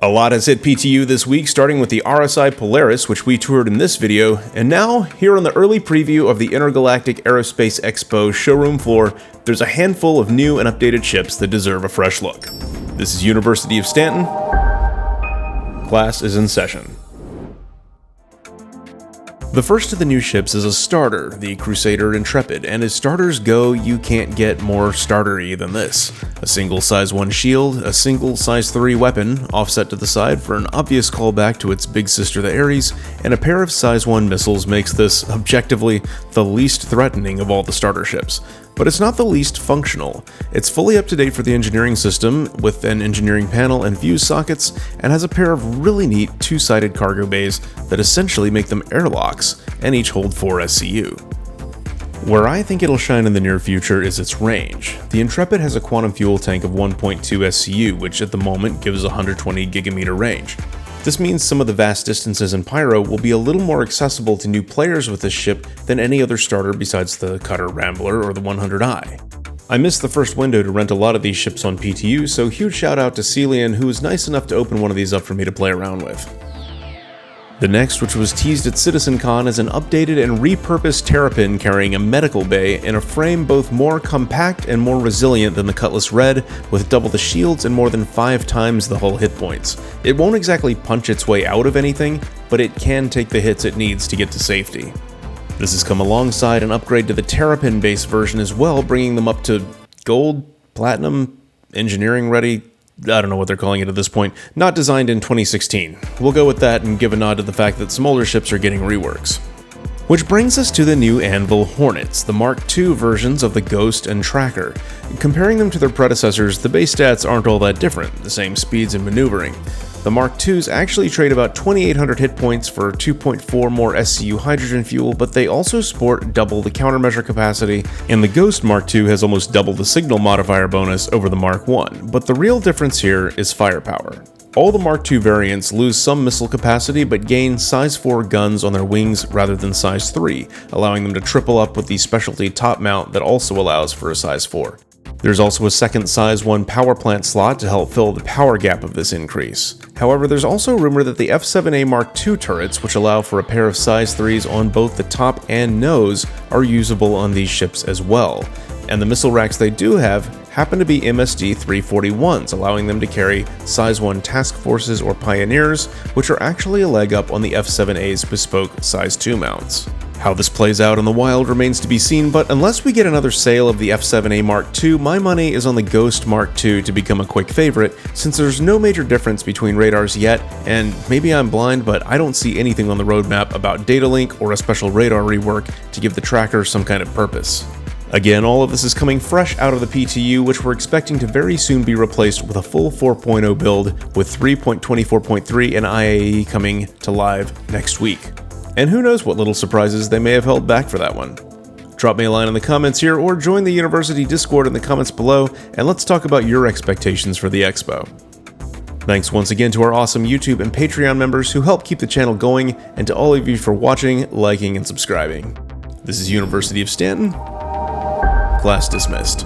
A lot has hit PTU this week, starting with the RSI Polaris, which we toured in this video, and now, here on the early preview of the Intergalactic Aerospace Expo showroom floor, there's a handful of new and updated ships that deserve a fresh look. This is University of Stanton. Class is in session. The first of the new ships is a starter, the Crusader Intrepid, and as starters go, you can't get more startery than this. A single size 1 shield, a single size 3 weapon, offset to the side for an obvious callback to its big sister the Ares, and a pair of size 1 missiles makes this, objectively, the least threatening of all the starter ships. But it's not the least functional. It's fully up to date for the engineering system, with an engineering panel and fuse sockets, and has a pair of really neat two-sided cargo bays that essentially make them airlocks, and each hold 4 SCU. Where I think it'll shine in the near future is its range. The Intrepid has a quantum fuel tank of 1.2 SCU, which at the moment gives 120 gigameter range. This means some of the vast distances in Pyro will be a little more accessible to new players with this ship than any other starter besides the Cutter Rambler or the 100i. I missed the first window to rent a lot of these ships on PTU, so huge shout out to Celian, who was nice enough to open one of these up for me to play around with. The next, which was teased at CitizenCon, is an updated and repurposed Terrapin carrying a medical bay in a frame both more compact and more resilient than the Cutlass Red, with double the shields and more than 5 times the hull hit points. It won't exactly punch its way out of anything, but it can take the hits it needs to get to safety. This has come alongside an upgrade to the Terrapin base version as well, bringing them up to gold, platinum, engineering ready. I don't know what they're calling it at this point, not designed in 2016. We'll go with that and give a nod to the fact that some older ships are getting reworks. Which brings us to the new Anvil Hornets, the Mark II versions of the Ghost and Tracker. Comparing them to their predecessors, the base stats aren't all that different, the same speeds and maneuvering. The Mark IIs actually trade about 2,800 hit points for 2.4 more SCU hydrogen fuel, but they also sport double the countermeasure capacity, and the Ghost Mark II has almost double the signal modifier bonus over the Mark I. But the real difference here is firepower. All the Mark II variants lose some missile capacity but gain size 4 guns on their wings rather than size 3, allowing them to triple up with the specialty top mount that also allows for a size 4. There's also a second size 1 power plant slot to help fill the power gap of this increase. However, there's also rumor that the F7A Mark II turrets, which allow for a pair of size 3s on both the top and nose, are usable on these ships as well. And the missile racks they do have happen to be MSD 341s, allowing them to carry size 1 task forces or pioneers, which are actually a leg up on the F7A's bespoke size 2 mounts. How this plays out in the wild remains to be seen, but unless we get another sale of the F7A Mark II, my money is on the Ghost Mark II to become a quick favorite, since there's no major difference between radars yet, and maybe I'm blind, but I don't see anything on the roadmap about data link or a special radar rework to give the tracker some kind of purpose. Again, all of this is coming fresh out of the PTU, which we're expecting to very soon be replaced with a full 4.0 build, with 3.24.3 and IAE coming to live next week. And who knows what little surprises they may have held back for that one. Drop me a line in the comments here, or join the University Discord in the comments below, and let's talk about your expectations for the Expo. Thanks once again to our awesome YouTube and Patreon members who help keep the channel going, and to all of you for watching, liking, and subscribing. This is University of Stanton. Class dismissed.